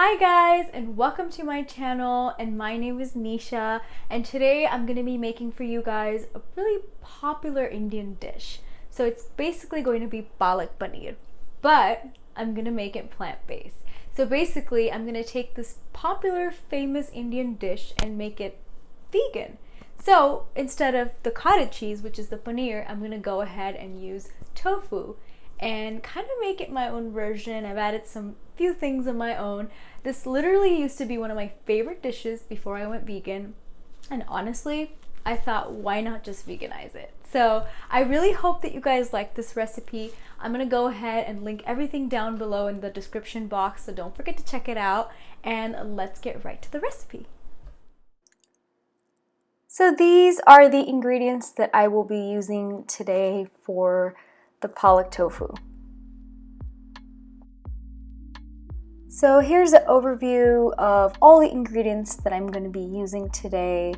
Hi guys, and welcome to my channel, and my name is Nisha, and today I'm going to be making for you guys a really popular Indian dish. So it's basically going to be Palak Paneer, but I'm going to make it plant-based. So basically I'm going to take this popular famous Indian dish and make it vegan. So instead of the cottage cheese, which is the paneer, I'm going to go ahead and use tofu and kind of make it my own version. I've added some few things of my own. This literally used to be one of my favorite dishes before I went vegan, and honestly I thought, why not just veganize it? So I really hope that you guys like this recipe. I'm gonna go ahead and link everything down below in the description box, so don't forget to check it out, and let's get right to the recipe. So these are the ingredients that I will be using today for the palak tofu. So here's an overview of all the ingredients that I'm going to be using today.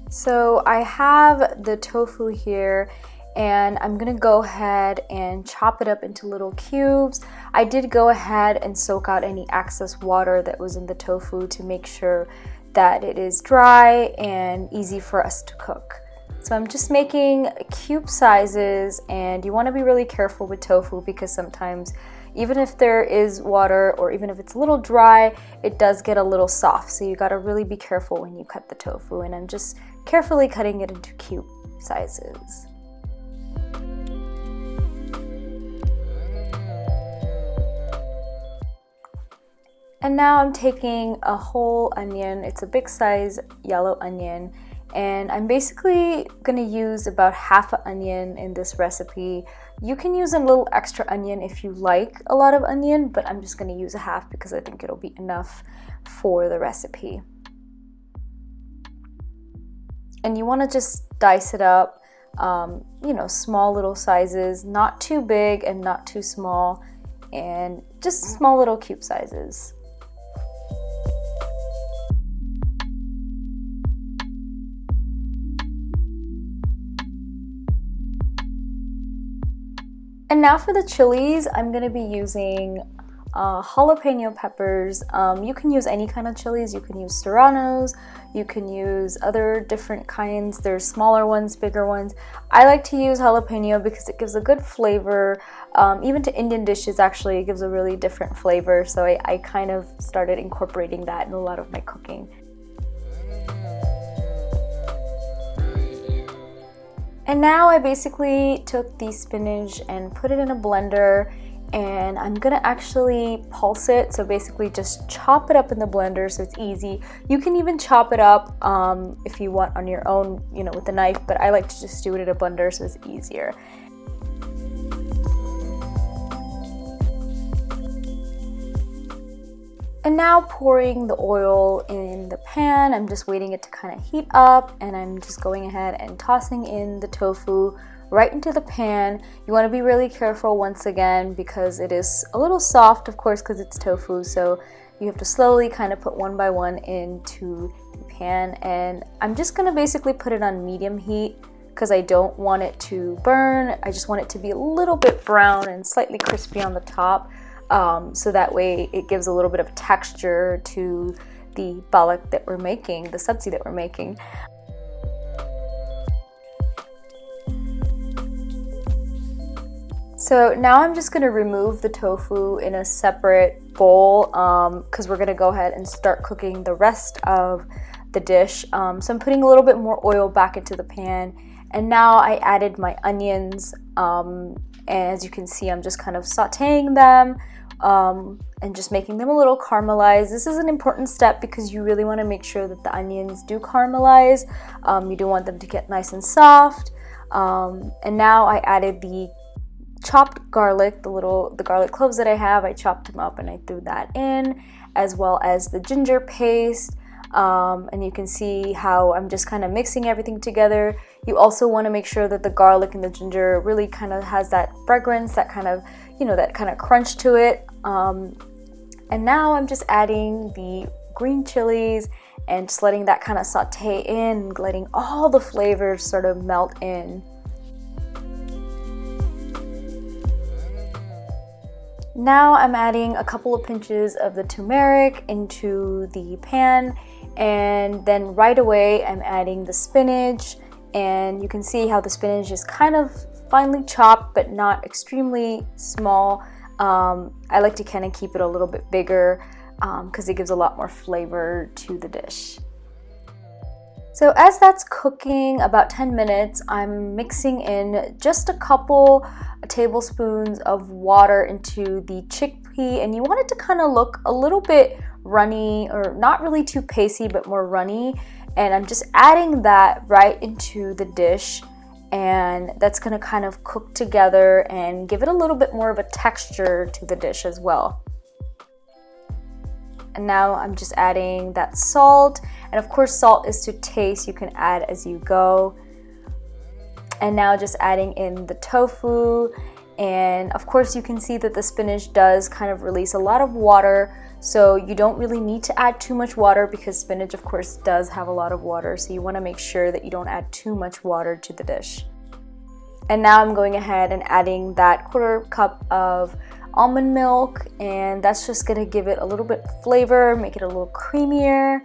So I have the tofu here, and I'm gonna go ahead and chop it up into little cubes. I did go ahead and soak out any excess water that was in the tofu to make sure that it is dry and easy for us to cook. So I'm just making cube sizes, and you want to be really careful with tofu because sometimes even if there is water or even if it's a little dry, it does get a little soft. So you got to really be careful when you cut the tofu, and I'm just carefully cutting it into cube sizes. And now I'm taking a whole onion. It's a big size yellow onion, and I'm basically gonna use about half an onion in this recipe. You can use a little extra onion if you like a lot of onion, but I'm just gonna use a half because I think it'll be enough for the recipe. And you wanna just dice it up, small little sizes, not too big and not too small, and just small little cube sizes. And now for the chilies, I'm going to be using jalapeno peppers. You can use any kind of chilies. You can use serranos, you can use other different kinds. There's smaller ones, bigger ones. I like to use jalapeno because it gives a good flavor. Even to Indian dishes, actually, it gives a really different flavor. So I kind of started incorporating that in a lot of my cooking. And now I basically took the spinach and put it in a blender, and I'm gonna actually pulse it. So basically just chop it up in the blender so it's easy. You can even chop it up if you want on your own, with a knife, but I like to just do it in a blender so it's easier. And now pouring the oil in the pan, I'm just waiting it to kind of heat up, and I'm just going ahead and tossing in the tofu right into the pan. You want to be really careful once again because it is a little soft, of course, because it's tofu, so you have to slowly kind of put one by one into the pan. And I'm just going to basically put it on medium heat because I don't want it to burn. I just want it to be a little bit brown and slightly crispy on the top. So that way it gives a little bit of texture to the palak that we're making, the sabzi that we're making. So now I'm just going to remove the tofu in a separate bowl because we're going to go ahead and start cooking the rest of the dish. So I'm putting a little bit more oil back into the pan, and now I added my onions, and as you can see, I'm just kind of sauteing them and just making them a little caramelized. This is an important step because you really want to make sure that the onions do caramelize. You do want them to get nice and soft. And now I added the chopped garlic, the garlic cloves that I have. I chopped them up and I threw that in, as well as the ginger paste. And you can see how I'm just kind of mixing everything together. You also want to make sure that the garlic and the ginger really kind of has that fragrance, that kind of, that kind of crunch to it. And now I'm just adding the green chilies and just letting that kind of saute in, letting all the flavors sort of melt in. Now I'm adding a couple of pinches of the turmeric into the pan, and then right away I'm adding the spinach, and you can see how the spinach is kind of finely chopped but not extremely small. I like to kind of keep it a little bit bigger because it gives a lot more flavor to the dish. So as that's cooking about 10 minutes, I'm mixing in just a couple tablespoons of water into the chickpea, and you want it to kind of look a little bit runny, or not really too pasty but more runny, and I'm just adding that right into the dish, and that's going to kind of cook together and give it a little bit more of a texture to the dish as well. And now I'm just adding that salt, and of course salt is to taste, you can add as you go. And now just adding in the tofu, and of course you can see that the spinach does kind of release a lot of water, so you don't really need to add too much water because spinach of course does have a lot of water, so you want to make sure that you don't add too much water to the dish. And now I'm going ahead and adding that 1/4 cup of almond milk, and that's just gonna give it a little bit of flavor, make it a little creamier.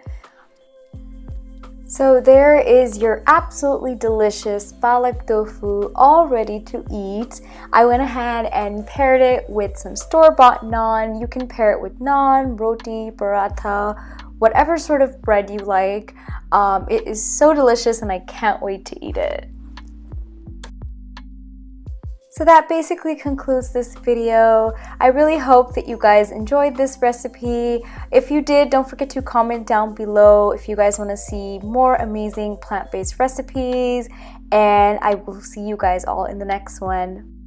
So there is your absolutely delicious palak tofu all ready to eat. I went ahead and paired it with some store-bought naan. You can pair it with naan, roti, paratha, whatever sort of bread you like. It is so delicious and I can't wait to eat it. So that basically concludes this video. I really hope that you guys enjoyed this recipe. If you did, don't forget to comment down below if you guys want to see more amazing plant-based recipes, and I will see you guys all in the next one.